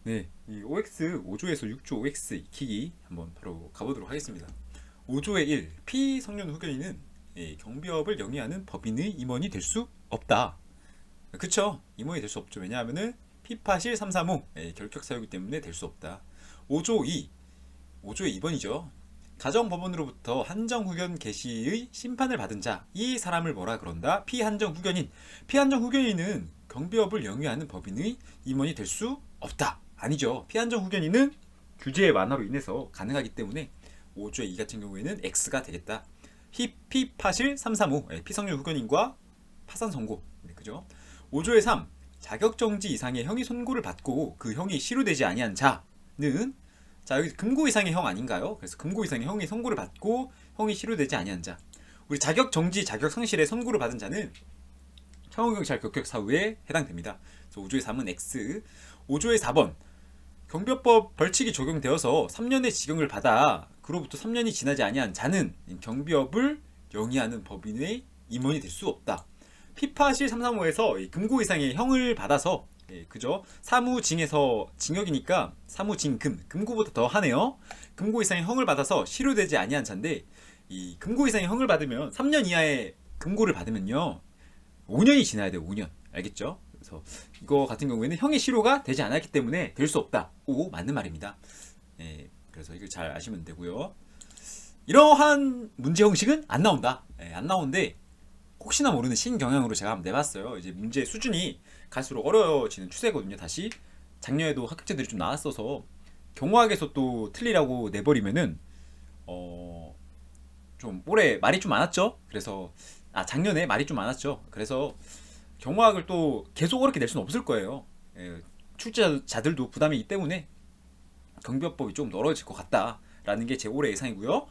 네, 이 OX 5조에서 6조 OX 익히기 한번 바로 가보도록 하겠습니다. 5조의 1. 피성년 후견인은 경비업을 영위하는 법인의 임원이 될 수 없다. 그쵸? 임원이 될 수 없죠. 왜냐하면은 피파실 335 결격 사유이기 때문에 될 수 없다. 5조 2. 5조의 2번이죠. 가정법원으로부터 한정 후견 개시의 심판을 받은 자, 이 사람을 뭐라 그런다? 피한정 후견인. 피한정 후견인은 경비업을 영위하는 법인의 임원이 될 수 없다. 아니죠. 피한정 후견인은 규제의 완화로 인해서 가능하기 때문에 5조의 2 같은 경우에는 X가 되겠다. 피파실 335 피성년 후견인과 파산 선고. 네, 그죠? 5조의 3. 자격정지 이상의 형이 선고를 받고 그 형이 실효되지 아니한 자는, 자 여기 금고 이상의 형 아닌가요? 그래서 금고 이상의 형이 선고를 받고 형이 실효되지 아니한 자. 우리 자격 정지, 자격 상실의 선고를 받은 자는 형사경찰 결격 사유에 해당됩니다. 그래서 5조의 3은 X. 5조의 4번. 경비업법 벌칙이 적용되어서 3년의 징역을 받아 그로부터 3년이 지나지 아니한 자는 경비업을 영위하는 법인의 임원이 될 수 없다. 피파실 335에서 금고 이상의 형을 받아서, 그죠? 사무징에서 징역이니까 사무징금, 금고보다 더 하네요. 금고 이상의 형을 받아서 실효되지 아니한 자인데, 이 금고 이상의 형을 받으면 3년 이하의 금고를 받으면요 5년이 지나야 돼요. 5년. 알겠죠? 그래서 이거 같은 경우에는 형의 실효가 되지 않았기 때문에 될 수 없다. 오, 맞는 말입니다. 그래서 이걸 잘 아시면 되고요. 이러한 문제 형식은 안 나온다. 안 나오는데 혹시나 모르는 신경향으로 제가 한번 내봤어요. 이제 문제 수준이 갈수록 어려워지는 추세거든요. 다시 작년에도 합격자들이 좀 나왔어서 경호학에서 또 틀리라고 내버리면은 좀 올해 말이 좀 많았죠. 그래서 작년에 말이 좀 많았죠. 그래서 경호학을 또 계속 어렵게 낼 수는 없을 거예요. 출제자들도 부담이 있기 때문에 경비업법이 좀 넓어질 것 같다라는 게 제 올해 예상이고요.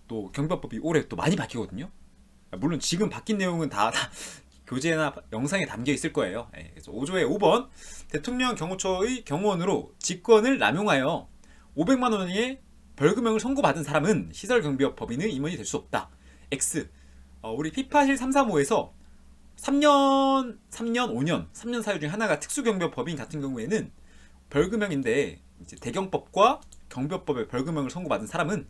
또 경비업법이 올해 또 많이 바뀌거든요. 물론 지금 바뀐 내용은 다 교재나 영상에 담겨 있을 거예요. 그래서 5조의 5번. 대통령 경호처의 경호원으로 직권을 남용하여 500만 원의 벌금형을 선고받은 사람은 시설경비업 법인의 임원이 될 수 없다. X. 우리 피파실 335에서 3년, 5년, 3년 사유 중에 하나가 특수경비업 법인 같은 경우에는 벌금형인데, 이제 대경법과 경비업법의 벌금형을 선고받은 사람은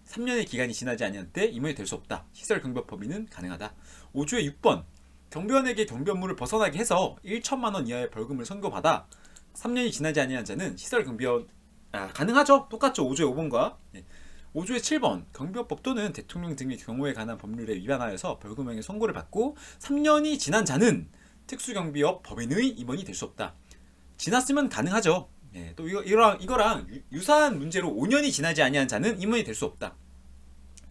3년의 기간이 지나지 아니한 때 임원이 될 수 없다. 시설경비업 법인은 가능하다. 5조의 6번. 경비원에게 경비 업무를 벗어나게 해서 1천만 원 이하의 벌금을 선고받아 3년이 지나지 아니한 자는 시설경비원 가능하죠. 똑같죠. 5조의 5번과 5조의 7번. 경비업법 또는 대통령 등의 경호에 관한 법률에 위반하여서 벌금형의 선고를 받고 3년이 지난 자는 특수경비업 법인의 임원이 될 수 없다. 지났으면 가능하죠. 또 이거랑 유사한 문제로 5년이 지나지 아니한 자는 임원이 될 수 없다.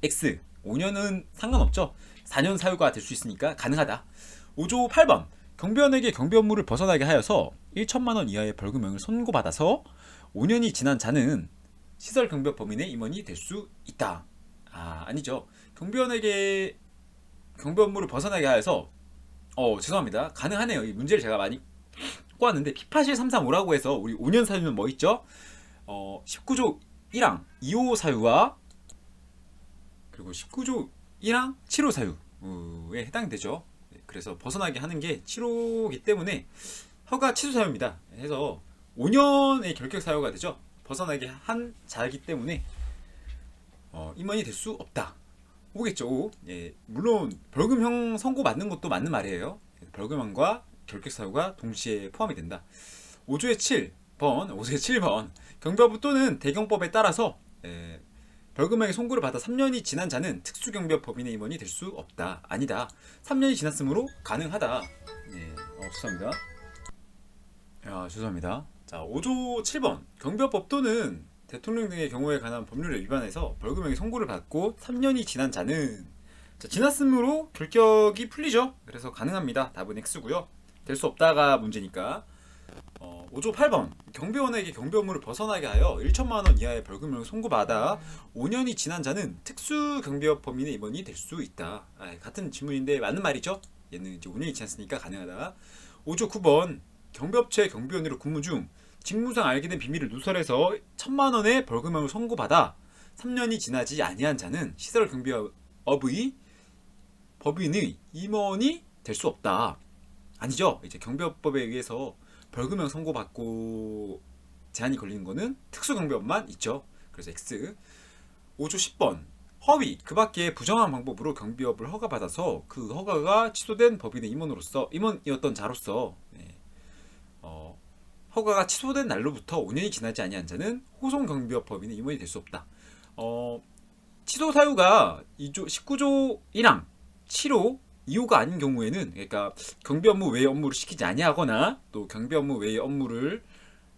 X. 5년은 상관없죠. 4년 사유가 될 수 있으니까 가능하다. 5조 8번. 경비원에게 경비 업무를 벗어나게 하여서 1천만 원 이하의 벌금형을 선고받아서 5년이 지난 자는 시설 경비업 범인의 임원이 될 수 있다. 아니죠. 경비원에게 경비 업무를 벗어나게 하여서 죄송합니다. 가능하네요. 이 문제를 제가 많이 꼬았는데 피파실 335라고 해서 우리 5년 사유는 뭐 있죠? 19조 1항 2호 사유와 그리고 19조 1항 7호 사유에 해당되죠. 그래서 벗어나게 하는 게 7호이기 때문에 허가 취소 사유입니다. 해서 5년의 결격 사유가 되죠. 벗어나게 한 자이기 때문에 임원이 될 수 없다. 오겠죠. 물론 벌금형 선고 받는 것도 맞는 말이에요. 벌금형과 결격 사유가 동시에 포함이 된다. 5조의 7번 경비법 또는 대경법에 따라서 벌금형의 선고를 받아 3년이 지난 자는 특수경비업 법인의 임원이 될 수 없다. 아니다. 3년이 지났으므로 가능하다. 죄송합니다. 죄송합니다. 자, 5조 7번. 경비업법 또는 대통령 등의 경우에 관한 법률에 위반해서 벌금형의 선고를 받고 3년이 지난 자는, 지났으므로 결격이 풀리죠. 그래서 가능합니다. 답은 X고요. 될 수 없다가 문제니까. 5조 8번. 경비원에게 경비 업무를 벗어나게 하여 1천만 원 이하의 벌금형을 선고받아 5년이 지난 자는 특수경비업 범인의 임원이 될 수 있다. 같은 질문인데 맞는 말이죠. 얘는 이제 5년이 지났으니까 가능하다. 5조 9번. 경비업체 경비원으로 근무 중 직무상 알게 된 비밀을 누설해서 1천만 원의 벌금형을 선고받아 3년이 지나지 아니한 자는 시설경비업의 법인의 임원이 될 수 없다. 아니죠. 이제 경비업법에 의해서 벌금형 선고받고 제한이 걸리는 거는 특수경비업만 있죠. 그래서 X. 5조 10번 허위 그 밖에 부정한 방법으로 경비업을 허가받아서 그 허가가 취소된 법인의 임원이었던 자로서 허가가 취소된 날로부터 5년이 지나지 아니한 자는 호송경비업 법인의 임원이 될 수 없다. 취소 사유가 19조 1항 7호 2호가 아닌 경우에는, 그러니까 경비 업무 외의 업무를 시키지 아니하거나 또 경비 업무 외의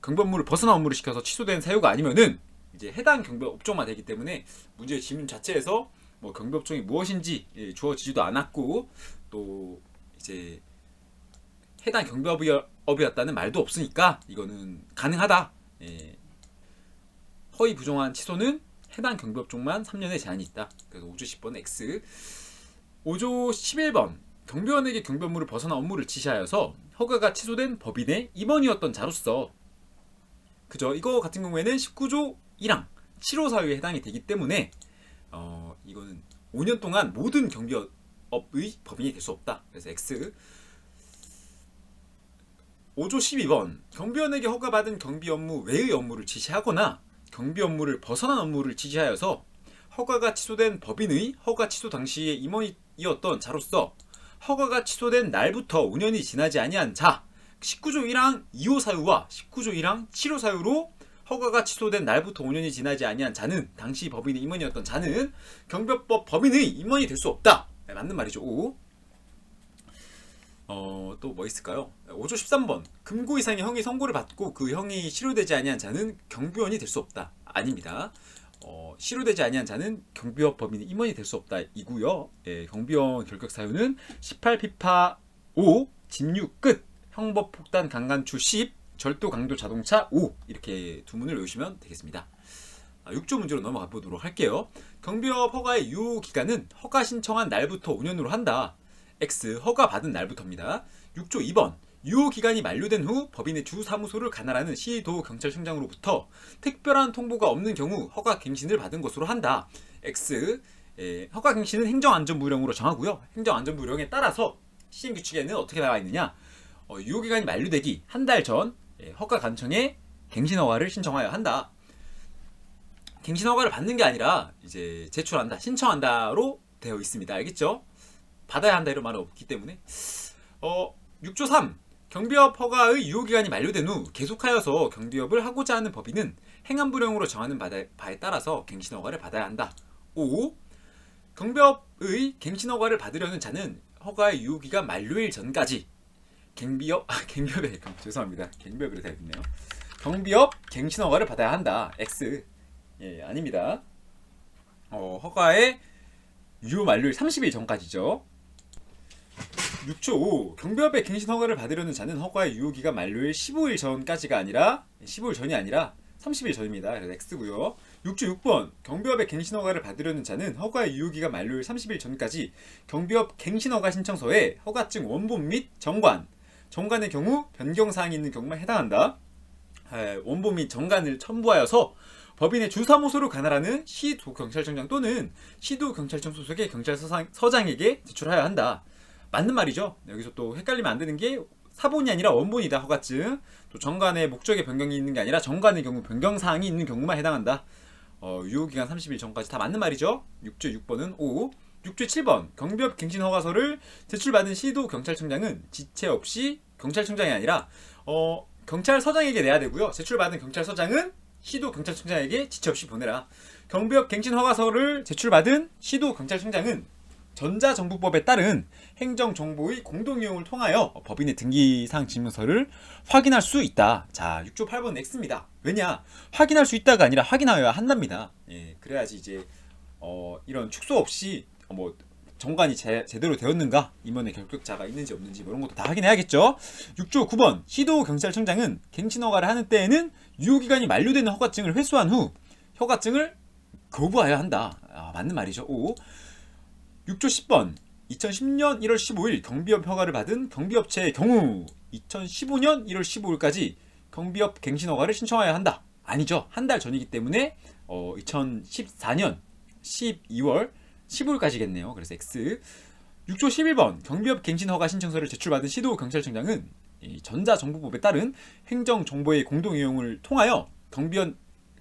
경비 업무를 벗어난 업무를 시켜서 취소된 사유가 아니면은 이제 해당 경비 업종만 되기 때문에 문제의 지문 자체에서 뭐 경비 업종이 무엇인지 주어지지도 않았고, 또 이제 해당 경비업이었다는 말도 없으니까 이거는 가능하다. 허위 부정한 취소는 해당 경비업종만 3년의 제한이 있다. 그래서 5조 10번 X. 5조 11번 경비원에게 경비 업무를 벗어난 업무를 지시하여서 허가가 취소된 법인의 임원이었던 자로서, 그죠? 이거 같은 경우에는 19조 1항 7호 사유에 해당이 되기 때문에 이거는 5년 동안 모든 경비업의 법인이 될 수 없다. 그래서 X. 5조 12번 경비원에게 허가받은 경비 업무 외의 업무를 지시하거나 경비 업무를 벗어난 업무를 지시하여서 허가가 취소된 법인의 허가 취소 당시의 임원이었던 자로서 허가가 취소된 날부터 5년이 지나지 아니한 자, 19조 1항 2호 사유와 19조 1항 7호 사유로 허가가 취소된 날부터 5년이 지나지 아니한 자는, 당시 법인의 임원이었던 자는 경비업법 법인의 임원이 될 수 없다. 맞는 말이죠. 5. 또 뭐 있을까요? 5조 13번 금고 이상의 형이 선고를 받고 그 형이 실효되지 아니한 자는 경비원이 될 수 없다. 아닙니다. 실효되지 아니한 자는 경비업 법인의 임원이 될 수 없다 이고요. 경비원 결격 사유는 18피파 5 진유 끝 형법 폭탄 강간추 10 절도 강도 자동차 5 이렇게 두 문을 외우시면 되겠습니다. 6조 문제로 넘어가 보도록 할게요. 경비업 허가의 유효 기간은 허가 신청한 날부터 5년으로 한다. X 허가 받은 날부터입니다. 6조 2번 유효 기간이 만료된 후 법인의 주 사무소를 관할하는 시도 경찰청장으로부터 특별한 통보가 없는 경우 허가 갱신을 받은 것으로 한다. X 허가 갱신은 행정안전부령으로 정하고요. 행정안전부령에 따라서 시행규칙에는 어떻게 나와 있느냐? 유효 기간이 만료되기 한 달 전 허가관청에 갱신 허가를 신청하여야 한다. 갱신 허가를 받는 게 아니라 이제 제출한다, 신청한다로 되어 있습니다. 알겠죠? 받아야 한다 이런 말은 없기 때문에. 6조 3 경비업 허가의 유효기간이 만료된 후 계속하여서 경비업을 하고자 하는 법인은 행안부령으로 정하는 바에 따라서 갱신 허가를 받아야 한다. 5 경비업의 갱신 허가를 받으려는 자는 허가의 유효기간 만료일 전까지 갱비업에 죄송합니다. 갱비업으로 되어 있네요. 경비업 갱신 허가를 받아야 한다. X. 아닙니다. 허가의 유효 만료일 30일 전까지죠. 6조 5 경비업의 갱신 허가를 받으려는 자는 허가의 유효기간 만료일 15일 전까지가 아니라 15일 전이 아니라 30일 전입니다. 그래서 X고요. 6조 6번 경비업의 갱신 허가를 받으려는 자는 허가의 유효기간 만료일 30일 전까지 경비업 갱신 허가 신청서에 허가증 원본 및 정관의 경우 변경사항이 있는 경우만 해당한다. 원본 및 정관을 첨부하여서 법인의 주사무소를 관할하는 시도경찰청장 또는 시도경찰청 소속의 경찰서장에게 제출하여야 한다. 맞는 말이죠. 여기서 또 헷갈리면 안 되는 게 사본이 아니라 원본이다. 허가증. 또 정관의 목적의 변경이 있는 게 아니라 정관의 경우 변경사항이 있는 경우만 해당한다. 유효기간 30일 전까지 다 맞는 말이죠. 6조 6번은 5. 6조 7번 경비업 갱신 허가서를 제출받은 시도경찰청장은 지체 없이 경찰청장이 아니라 경찰서장에게 내야 되고요. 제출받은 경찰서장은 시도경찰청장에게 지체 없이 보내라. 경비업 갱신 허가서를 제출받은 시도경찰청장은 전자정부법에 따른 행정정보의 공동이용을 통하여 법인의 등기사항 증명서를 확인할 수 있다. 자, 6조 8번 X입니다. 왜냐? 확인할 수 있다가 아니라 확인하여야 한답니다. 그래야지 이제 이런 축소 없이 정관이 제대로 되었는가, 임원의 결격자가 있는지 없는지 이런 것도 다 확인해야겠죠. 6조 9번 시도경찰청장은 갱신허가를 하는 때에는 유효기간이 만료되는 허가증을 회수한 후 허가증을 거부하여야 한다. 맞는 말이죠. 5. 6조 10번 2010년 1월 15일 경비업 허가를 받은 경비업체의 경우 2015년 1월 15일까지 경비업 갱신허가를 신청하여야 한다. 아니죠. 한 달 전이기 때문에 2014년 12월 15일까지겠네요. 그래서 X. 6조 11번 경비업 갱신 허가 신청서를 제출받은 시도경찰청장은 이 전자정보법에 따른 행정정보의 공동이용을 통하여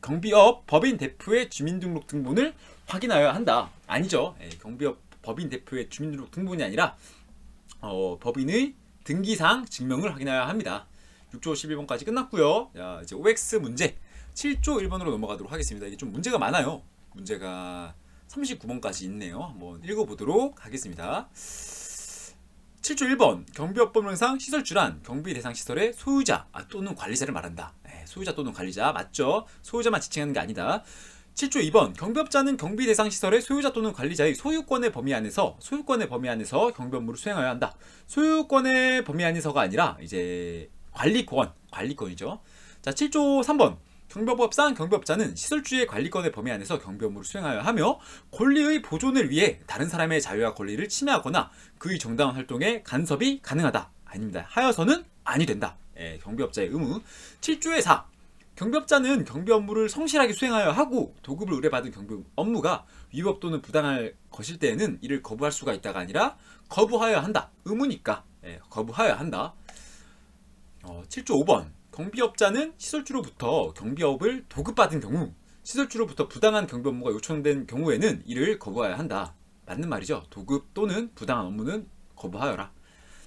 경비업 법인 대표의 주민등록 등본을 확인하여야 한다. 아니죠. 경비업 법인 대표의 주민등록 등본이 아니라 법인의 등기사항 증명을 확인해야 합니다. 6조 11번까지 끝났고요. 자, 이제 OX 문제 7조 1번으로 넘어가도록 하겠습니다. 이게 좀 문제가 많아요. 문제가 39번까지 있네요. 한번 읽어보도록 하겠습니다. 7조 1번 경비업법령상 시설주란 경비 대상 시설의 소유자 또는 관리자를 말한다. 소유자 또는 관리자 맞죠? 소유자만 지칭하는 게 아니다. 7조 2번 경비업자는 경비 대상 시설의 소유자 또는 관리자의 소유권의 범위 안에서 경비 업무를 수행해야 한다. 소유권의 범위 안에서가 아니라 이제 관리권이죠. 자, 7조 3번 경비업법상 경비업자는 시설주의 관리권의 범위 안에서 경비 업무를 수행하여야 하며 권리의 보존을 위해 다른 사람의 자유와 권리를 침해하거나 그의 정당한 활동에 간섭이 가능하다. 아닙니다. 하여서는 아니 된다. 경비업자의 의무. 7조의 4 경비업자는 경비 업무를 성실하게 수행하여야 하고 도급을 의뢰받은 경비 업무가 위법 또는 부당할 것일 때에는 이를 거부할 수가 있다가 아니라 거부하여야 한다. 의무니까 거부하여야 한다. 7조 5번 경비업자는 시설주로부터 경비업을 도급받은 경우 시설주로부터 부당한 경비 업무가 요청된 경우에는 이를 거부하여야 한다. 맞는 말이죠. 도급 또는 부당한 업무는 거부하여라.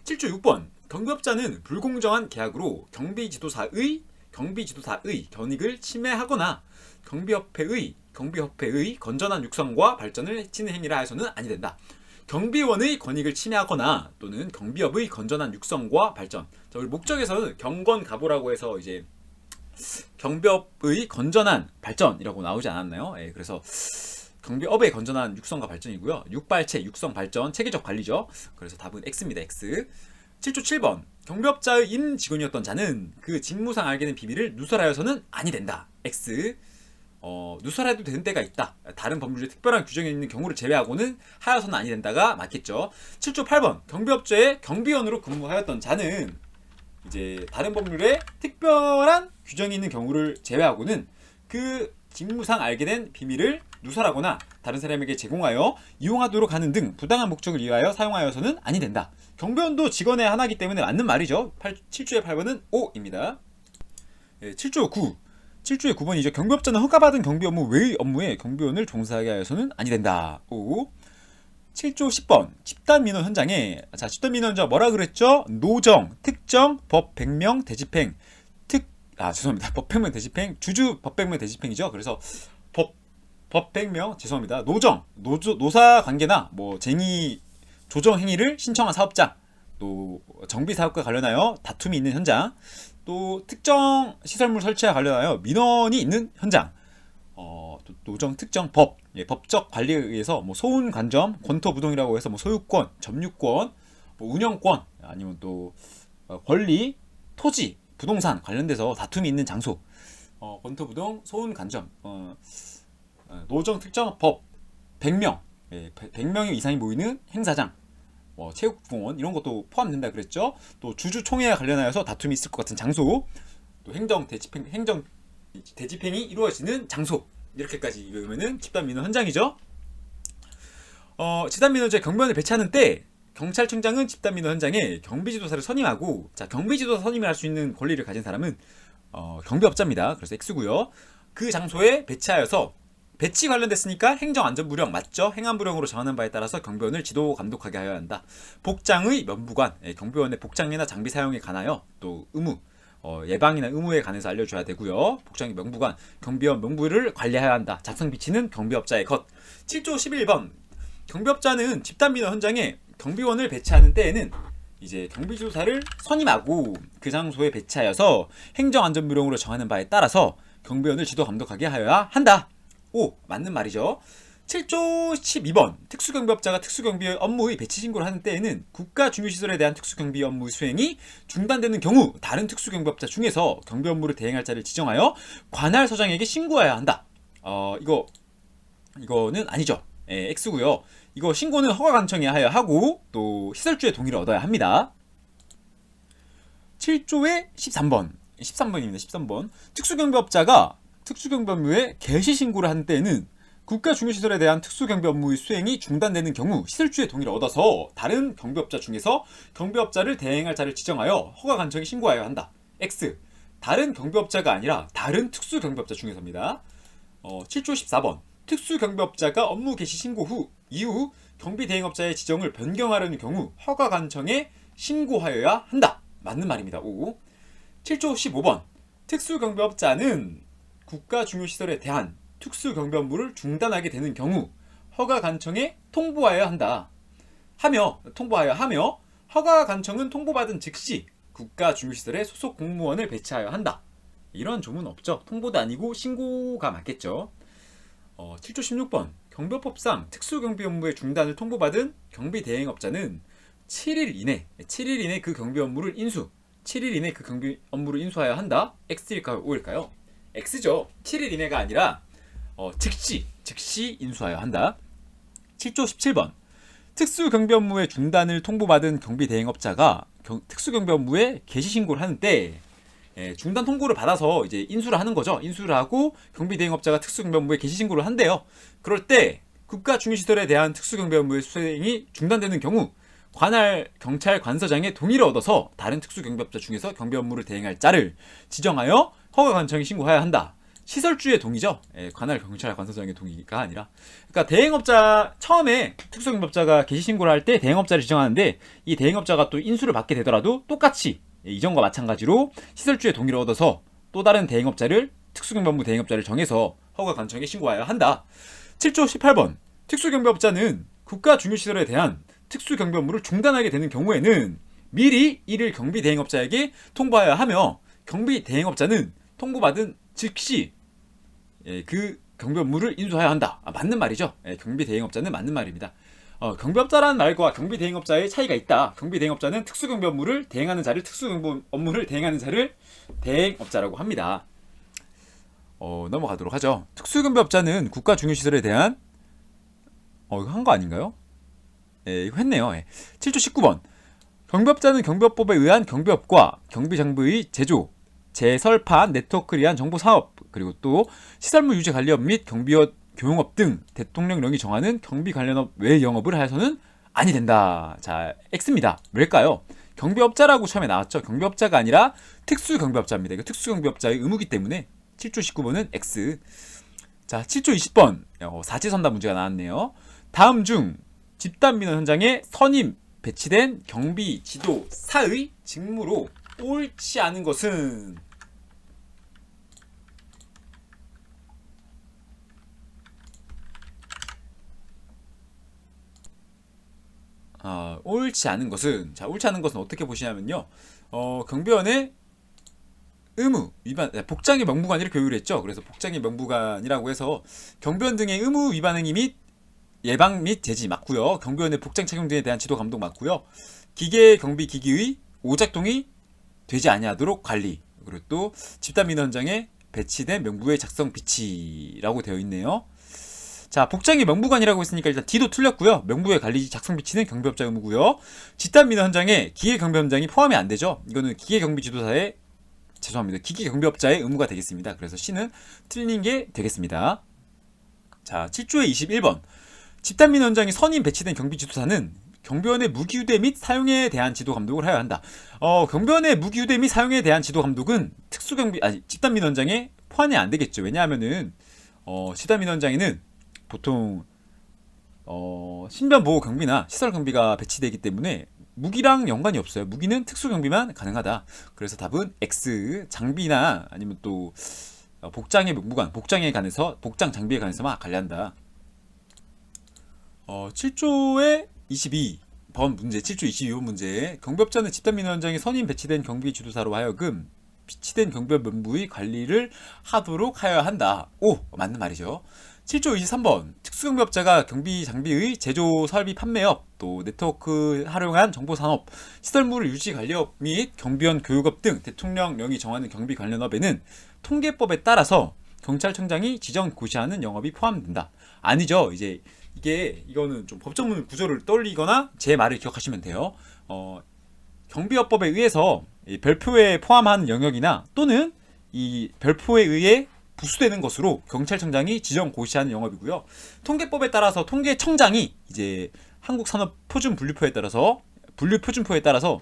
7조 6번 경비업자는 불공정한 계약으로 경비지도사의 견익을 침해하거나 경비협회의 건전한 육성과 발전을 해치는 행위를 하여서는 아니 된다. 경비원의 권익을 침해하거나 또는 경비업의 건전한 육성과 발전. 자, 우리 목적에서는 경건가보라고 해서 이제 경비업의 건전한 발전이라고 나오지 않았나요? 그래서 경비업의 건전한 육성과 발전이고요. 육발체, 육성, 발전, 체계적 관리죠. 그래서 답은 X입니다. X. 7조 7번 경비업자의 임직원이었던 자는 그 직무상 알게 된 비밀을 누설하여서는 아니 된다. X. 누설해도 되는 때가 있다. 다른 법률에 특별한 규정이 있는 경우를 제외하고는 하여서는 아니 된다가 맞겠죠. 7조 8번 경비업체의 경비원으로 근무하였던 자는 이제 다른 법률에 특별한 규정이 있는 경우를 제외하고는 그 직무상 알게 된 비밀을 누설하거나 다른 사람에게 제공하여 이용하도록 하는 등 부당한 목적을 위하여 사용하여서는 아니 된다. 경비원도 직원의 하나이기 때문에 맞는 말이죠. 7조의 8번은 O입니다. 7조 9 7조의 9번이죠. 경비업자는 허가받은 경비 업무 외의 업무에 경비원을 종사하게 하여서는 아니 된다. 오. 7조 10번 집단 민원 현장에 집단 민원 현장 뭐라 그랬죠? 노정, 특정, 법 100명 대집행 죄송합니다. 법 100명 대집행 주주 법 100명 대집행이죠. 그래서 법 100명 죄송합니다. 노사 관계나 뭐 쟁의 조정 행위를 신청한 사업장 또 정비 사업과 관련하여 다툼이 있는 현장 또 특정 시설물 설치와 관련하여 민원이 있는 현장, 노정 특정 법적 관리에 의해서 뭐 소운 관점, 권토 부동이라고 해서 뭐 소유권, 점유권, 뭐 운영권 아니면 또 권리, 토지, 부동산 관련돼서 다툼이 있는 장소, 권토 부동, 소운 관점, 노정 특정 법 100명, 100명 이상이 모이는 행사장. 체육공원 이런 것도 포함된다 그랬죠. 또 주주 총회와 관련하여서 다툼이 있을 것 같은 장소, 또 행정 대집행이 이루어지는 장소 이렇게까지 읽으면은 집단 민원 현장이죠. 집단 민원제 경비원을 배치하는 때 경찰청장은 집단 민원 현장에 경비지도사를 선임하고 경비지도사 선임을 할 수 있는 권리를 가진 사람은 경비업자입니다. 그래서 X고요. 그 장소에 배치하여서 배치 관련됐으니까 행정안전부령 맞죠? 행안부령으로 정하는 바에 따라서 경비원을 지도 감독하게 하여야 한다. 복장의 면부관, 경비원의 복장이나 장비 사용에 관하여 또 의무, 예방이나 의무에 관해서 알려줘야 되고요. 복장의 면부관, 경비원 명부를 관리해야 한다. 작성 비치는 경비업자의 것. 7조 11번 경비업자는 집단민원 현장에 경비원을 배치하는 때에는 이제 경비지도사를 선임하고 그 장소에 배치하여서 행정안전부령으로 정하는 바에 따라서 경비원을 지도 감독하게 하여야 한다. 오, 맞는 말이죠. 7조 12번 특수경비업자가 특수경비 업무의 배치 신고를 하는 때에는 국가중요시설에 대한 특수경비 업무 수행이 중단되는 경우 다른 특수경비업자 중에서 경비 업무를 대행할 자를 지정하여 관할 서장에게 신고해야 한다. 이거는 아니죠. X고요. 이거 신고는 허가관청에 하여야 하고 또 시설주의 동의를 얻어야 합니다. 7조의 13번입니다. 13번 특수경비업자가 특수경비 업무에 개시 신고를 하는 때에는 국가 중요시설에 대한 특수경비 업무의 수행이 중단되는 경우 시설주의 동의를 얻어서 다른 경비업자 중에서 경비업자를 대행할 자를 지정하여 허가 간청에 신고하여야 한다. X. 다른 경비업자가 아니라 다른 특수경비업자 중에서입니다. 7조 14번. 특수경비업자가 업무 개시 신고 이후 경비대행업자의 지정을 변경하려는 경우 허가 간청에 신고하여야 한다. 맞는 말입니다. O. 7조 15번. 특수경비업자는 국가 중요시설에 대한 특수경비 업무를 중단하게 되는 경우 허가 간청에 통보하여야 하며 허가 간청은 통보받은 즉시 국가 중요시설에 소속 공무원을 배치하여야 한다. 이런 조문 없죠. 통보도 아니고 신고가 맞겠죠. 7조 16번. 경비법상 특수경비 업무의 중단을 통보받은 경비대행업자는 7일 이내 그 경비 업무를 7일 이내 그 경비 업무를 인수하여야 한다. X일까요? O일까요? X죠. 7일 이내가 아니라 즉시 인수하여야 한다. 7조 17번. 특수경비 업무의 중단을 통보받은 경비대행업자가 특수경비 업무에 개시 신고를 하는 때 중단 통보를 받아서 이제 인수를 하는 거죠. 인수를 하고 경비대행업자가 특수경비 업무에 개시 신고를 한대요. 그럴 때 국가 중요시설에 대한 특수경비 업무의 수행이 중단되는 경우 관할 경찰 관서장의 동의를 얻어서 다른 특수경비업자 중에서 경비 업무를 대행할 자를 지정하여 허가 간청에 신고해야 한다. 시설주의 동의죠. 관할 경찰 관서장의 동의가 아니라. 그러니까 대행업자 처음에 특수경비업자가 개시 신고를 할 때 대행업자를 지정하는데 이 대행업자가 또 인수를 받게 되더라도 똑같이 이전과 마찬가지로 시설주의 동의를 얻어서 또 다른 대행업자를 특수경비 업무 대행업자를 정해서 허가 간청에 신고해야 한다. 7조 18번. 특수경비업자는 국가 중요시설에 대한 특수경비 업무를 중단하게 되는 경우에는 미리 이를 경비대행업자에게 통보하여야 하며 경비대행업자는 통보받은 즉시 그 경비 업무를 인수해야 한다. 맞는 말이죠. 경비대행업자는 맞는 말입니다. 경비업자라는 말과 경비대행업자의 차이가 있다. 경비대행업자는 특수경비 업무를 대행하는 자를 특수경비 업무를 대행하는 자를 대행업자라고 합니다. 넘어가도록 하죠. 특수경비업자는 국가 중요시설에 대한 이거 한 거 아닌가요? 이거 했네요. 7조 19번. 경비업자는 경비업법에 의한 경비업과 경비장비의 제조, 재설판, 네트워크를 위한 정보사업, 그리고 또 시설물 유지 관리업 및 경비업 교용업 등 대통령령이 정하는 경비 관련업 외 영업을 하여서는 아니 된다. 자, X입니다. 왜일까요? 경비업자라고 처음에 나왔죠. 경비업자가 아니라 특수경비업자입니다. 이거 특수경비업자의 의무기 때문에 7조 19번은 X. 자, 7조 20번. 사지선다 문제가 나왔네요. 다음 중 집단민원 현장에 선임 배치된 경비 지도사의 직무로 옳지 않은 것은 옳지 않은 것은 옳지 않은 것은 어떻게 보시냐면요. 경비원의 의무 위반, 복장의 명부관이를 교육을 했죠. 그래서 복장의 명부관이라고 해서 경비원 등의 의무 위반 행위 및 예방 및 제지 맞고요. 경비원의 복장 착용 등에 대한 지도 감독 맞고요. 기계 경비 기기의 오작동이 되지 아니하도록 관리, 그리고 또 집단 민원 현장에 배치된 명부의 작성 비치라고 되어 있네요. 자, 복장의 명부관이라고 했으니까 일단 D도 틀렸고요. 명부의 관리 작성 비치는 경비업자 의무고요. 집단 민원 현장에 기계 경비 현장이 포함이 안 되죠. 이거는 기계 경비 지도사의 기계 경비업자의 의무가 되겠습니다. 그래서 C는 틀린 게 되겠습니다. 자, 7조의 21번. 집단 민원 현장에 선임 배치된 경비 지도사는 경비원의 무기 휴대 및 사용에 대한 지도 감독을 해야 한다. 경비원의 무기 휴대 및 사용에 대한 지도 감독은 집단 민원 현장에 포함이 안 되겠죠. 왜냐하면은 집단 민원 현장에는 보통 신변 보호 경비나 시설 경비가 배치되기 때문에 무기랑 연관이 없어요. 무기는 특수 경비만 가능하다. 그래서 답은 X. 장비나 아니면 또 복장의 명부관, 복장에 관해서 복장 장비에 관해서만 관리한다. 7조의 22번 문제, 7조 22번 문제. 경비업자는 집단 민원 현장에 선임 배치된 경비 지도사로 하여금 비치된 경비업 명부의 관리를 하도록 하여야 한다. 오, 맞는 말이죠. 7조 23번. 특수경비업자가 경비 장비의 제조, 설비, 판매업, 또 네트워크 활용한 정보산업, 시설물 유지 관리업 및 경비원 교육업 등 대통령령이 정하는 경비 관련업에는 통계법에 따라서 경찰청장이 지정 고시하는 영업이 포함된다. 아니죠. 이거는 좀 법정문 구조를 떠올리거나 제 말을 기억하시면 돼요. 경비업법에 의해서 이 별표에 포함한 영역이나 또는 이 별표에 의해 부수되는 것으로 경찰청장이 지정 고시하는 영업이고요. 통계법에 따라서 통계청장이 이제 한국산업표준분류표에 따라서 분류표준표에 따라서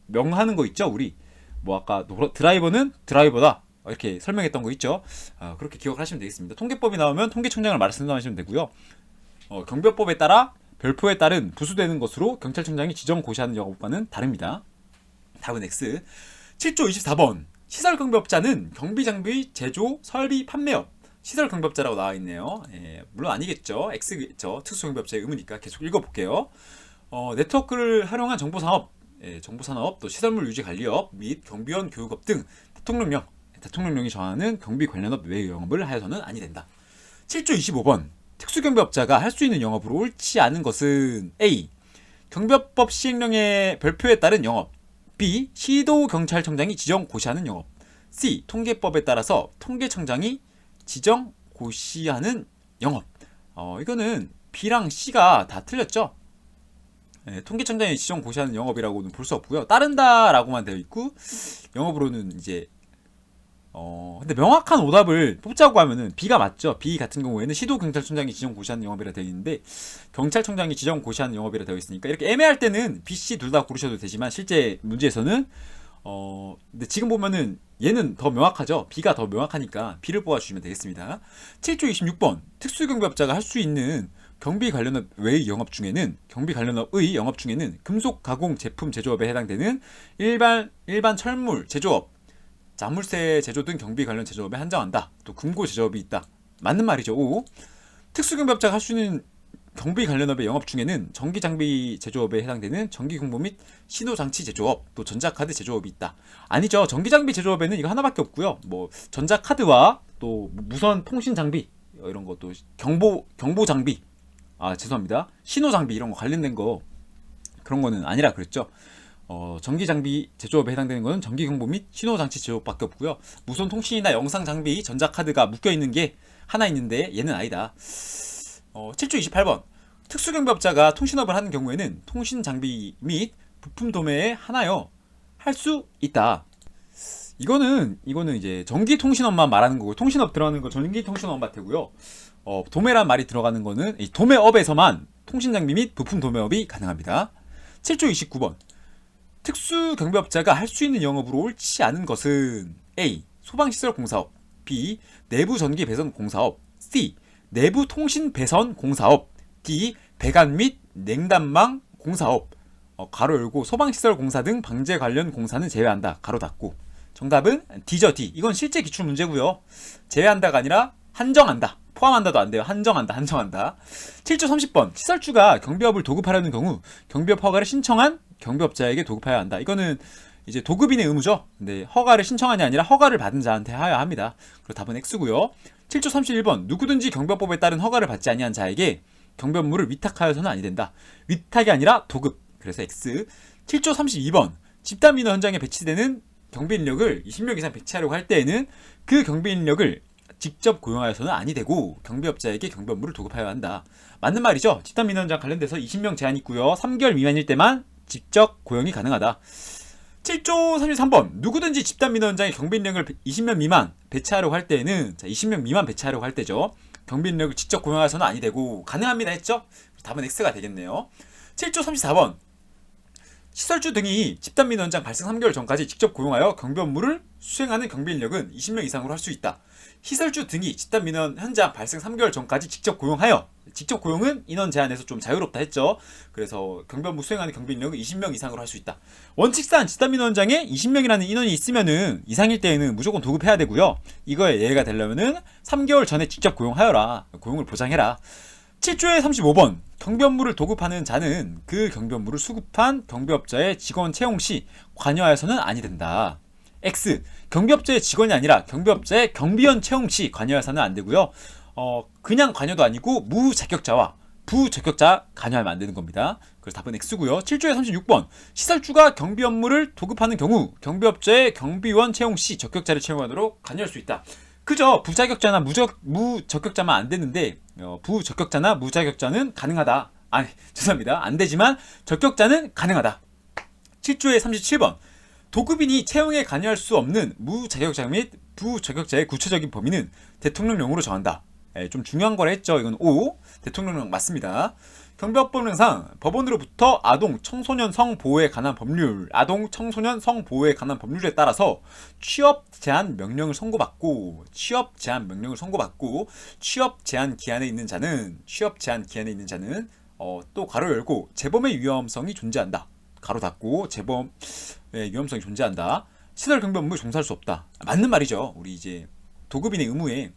명하는 거 있죠. 우리 뭐 아까 드라이버는 드라이버다 이렇게 설명했던 거 있죠. 그렇게 기억을 하시면 되겠습니다. 통계법이 나오면 통계청장을 말씀하시면 되고요. 경비법에 따라 별표에 따른 부수되는 것으로 경찰청장이 지정 고시하는 영업과는 다릅니다. 답은 X. 7조 24번 시설경비업자는 경비장비 제조, 설비, 판매업 시설경비업자라고 나와있네요. 물론 아니겠죠. X겠죠. 특수경비업자의 의무니까 계속 읽어볼게요. 네트워크를 활용한 정보산업, 정보산업, 또 시설물 유지 관리업 및 경비원 교육업 등 대통령령이 정하는 경비 관련업 외의 영업을 하여서는 아니 된다. 7조 25번 특수경비업자가 할 수 있는 영업으로 옳지 않은 것은 A. 경비업법 시행령의 별표에 따른 영업, B. 시도경찰청장이 지정 고시하는 영업, C. 통계법에 따라서 통계청장이 지정 고시하는 영업. 이거는 B랑 C가 다 틀렸죠. 통계청장이 지정 고시하는 영업이라고는 볼 수 없고요. 따른다라고만 되어 있고 영업으로는 이제 근데 명확한 오답을 뽑자고 하면은 B가 맞죠. B 같은 경우에는 시도경찰청장이 지정 고시하는 영업이라 되어 있는데 경찰청장이 지정 고시하는 영업이라 되어 있으니까 이렇게 애매할 때는 B, C 둘 다 고르셔도 되지만 실제 문제에서는 근데 지금 보면은 얘는 더 명확하죠. B가 더 명확하니까 B를 뽑아주시면 되겠습니다. 7조 26번 특수경비업자가 할 수 있는 경비 관련업 외의 영업 중에는 경비 관련업의 영업 중에는 금속 가공 제품 제조업에 해당되는 일반 철물 제조업, 자물쇠 제조 등 경비 관련 제조업에 한정한다. 또 금고 제조업이 있다. 맞는 말이죠. 5. 특수경비업자가 할 수 있는 경비 관련업의 영업 중에는 전기장비 제조업에 해당되는 전기공보 및 신호장치 제조업, 또 전자카드 제조업이 있다. 아니죠. 전기장비 제조업에는 이거 하나밖에 없고요. 뭐 전자카드와 또 무선 통신 장비 이런 것도 경보 장비, 죄송합니다. 신호 장비 이런 거 관련된 거 그런 거는 아니라 그랬죠. 전기장비 제조업에 해당되는 것은 전기경보 및 신호장치 제조업밖에 없고요. 무선 통신이나 영상장비, 전자카드가 묶여있는 게 하나 있는데 얘는 아니다. 7조 28번 특수경비업자가 통신업을 하는 경우에는 통신장비 및 부품 도매에 하나여 할 수 있다. 이거는 이제 전기통신업만 말하는 거고 통신업 들어가는 거 전기통신업만 되고요. 도매란 말이 들어가는 거는 이 도매업에서만 통신장비 및 부품 도매업이 가능합니다. 7조 29번 특수경비업자가 할 수 있는 영업으로 옳지 않은 것은 A. 소방시설 공사업, B. 내부 전기 배선 공사업, C. 내부 통신 배선 공사업, D. 배관 및 냉난망 공사업. 가로 열고 소방시설 공사 등 방제 관련 공사는 제외한다. 가로 닫고. 정답은 D죠. D. 이건 실제 기출 문제고요. 제외한다가 아니라 한정한다. 포함한다도 안 돼요. 한정한다. 7조 30번 시설주가 경비업을 도급하려는 경우 경비업 허가를 신청한 경비업자에게 도급해야 한다. 이거는 이제 도급인의 의무죠. 근데 허가를 신청하냐 아니라 허가를 받은 자한테 하여야 합니다. 그리고 답은 X고요. 7조 31번 누구든지 경비업법에 따른 허가를 받지 아니한 자에게 경비업무를 위탁하여서는 아니 된다. 위탁이 아니라 도급. 그래서 X. 7조 32번 집단민원 현장에 배치되는 경비인력을 20명 이상 배치하려고 할 때에는 그 경비인력을 직접 고용하여서는 아니 되고 경비업자에게 경비업무를 도급하여야 한다. 맞는 말이죠. 집단민원 현장 관련돼서 20명 제한 있고요. 3개월 미만일 때만 직접 고용이 가능하다. 7조 33번 누구든지 집단민원 현장에 경비인력을 20명 미만 배치하려고 할 때에는 20명 미만 배치하려고 할 때죠. 경비인력을 직접 고용하여서는 아니 되고 가능합니다 했죠. 답은 X가 되겠네요. 7조 34번 시설주 등이 집단민원 현장 발생 3개월 전까지 직접 고용하여 경비업무를 수행하는 경비인력은 20명 이상으로 할 수 있다. 시설주 등이 집단민원 현장 발생 3개월 전까지 직접 고용하여, 직접 고용은 인원 제한에서 좀 자유롭다 했죠. 그래서 경비업무 수행하는 경비인력은 20명 이상으로 할 수 있다. 원칙상 집단민원 현장에 20명이라는 인원이 있으면은 이상일 때에는 무조건 도급해야 되고요. 이거에 예외가 되려면은 3개월 전에 직접 고용하여라. 고용을 보장해라. 7조의 35번 경비업무를 도급하는 자는 그 경비업무를 수급한 경비업자의 직원 채용 시 관여하여서는 아니 된다. X. 경비업자의 직원이 아니라 경비업자의 경비원 채용 시 관여해서는 안 되고요. 그냥 관여도 아니고 무자격자와 부자격자 관여하면 안 되는 겁니다. 그래서 답은 X고요. 7조의 36번 시설주가 경비 업무를 도급하는 경우 경비업자의 경비원 채용 시 적격자를 채용하도록 관여할 수 있다. 그죠? 부자격자나 무적격자만 안 되는데 부적격자나 무자격자는 가능하다. 죄송합니다. 안 되지만 적격자는 가능하다. 7조의 37번 도급인이 채용에 관여할 수 없는 무자격자 및 부자격자의 구체적인 범위는 대통령령으로 정한다. 좀 중요한 걸 했죠. 이건 O. 대통령령 맞습니다. 경비법령상 법원으로부터 아동 청소년 성보호에 관한 법률, 아동 청소년 성보호에 관한 법률에 따라서 취업 제한 명령을 선고받고 취업 제한 기한에 있는 자는 또 가로 열고 재범의 위험성이 존재한다. 가로 닫고 재범의 위험성이 존재한다. 시설 경비 업무 종사할 수 없다. 맞는 말이죠. 우리 이제 도급인의 의무에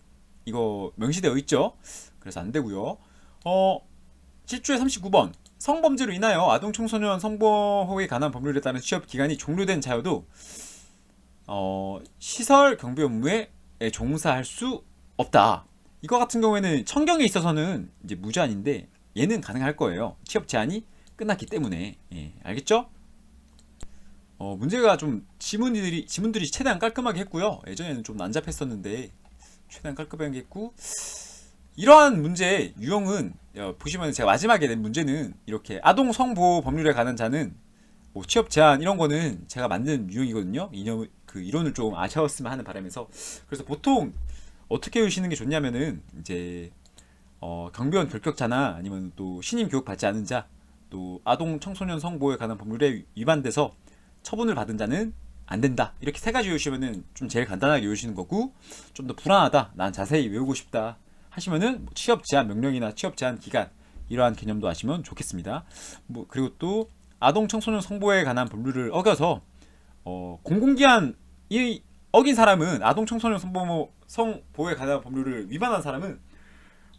이거 명시되어 있죠. 그래서 안 되고요. 7조의 39번 성범죄로 인하여 아동 청소년 성보호에 관한 법률에 따른 취업 기간이 종료된 자여도 시설 경비 업무에 종사할 수 없다. 이거 같은 경우에는 청경에 있어서는 이제 무제한인데 얘는 가능할 거예요. 취업 제한이 끝났기 때문에. 알겠죠? 문제가 좀 지문들이 최대한 깔끔하게 했고요. 예전에는 좀 난잡했었는데 최대한 깔끔하게 했고, 이러한 문제의 유형은 보시면 제가 마지막에 낸 문제는 이렇게 아동 성보호 법률에 관한 자는 뭐 취업 제한 이런 거는 제가 만든 유형이거든요. 그 이론을 좀 아셨으면 하는 바람에서. 그래서 보통 어떻게 외우시는 게 좋냐면은 이제 경비원 결격자나 아니면 또 신임 교육 받지 않은 자, 또 아동 청소년 성보호에 관한 법률에 위반돼서 처분을 받은 자는 안 된다. 이렇게 세 가지 외우시면은 좀 제일 간단하게 외우시는 거고, 좀 더 불안하다, 난 자세히 외우고 싶다 하시면은 뭐 취업 제한 명령이나 취업 제한 기간 이러한 개념도 아시면 좋겠습니다. 뭐 그리고 또 아동 청소년 성보호에 관한 법률을 어겨서 공공기한 이 어긴 사람은, 아동 청소년 성보호에 관한 법률을 위반한 사람은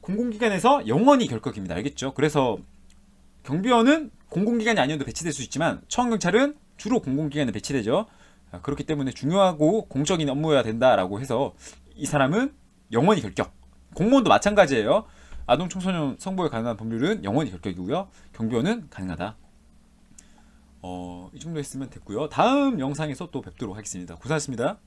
공공기관에서 영원히 결격입니다. 알겠죠? 그래서 경비원은 공공기관이 아니어도 배치될 수 있지만 청경찰은 주로 공공기관에 배치되죠. 그렇기 때문에 중요하고 공적인 업무여야 된다라고 해서 이 사람은 영원히 결격. 공무원도 마찬가지예요. 아동 청소년 성보호에 관한 법률은 영원히 결격이고요. 경비원은 가능하다. 이 정도 했으면 됐고요. 다음 영상에서 또 뵙도록 하겠습니다. 고생하셨습니다.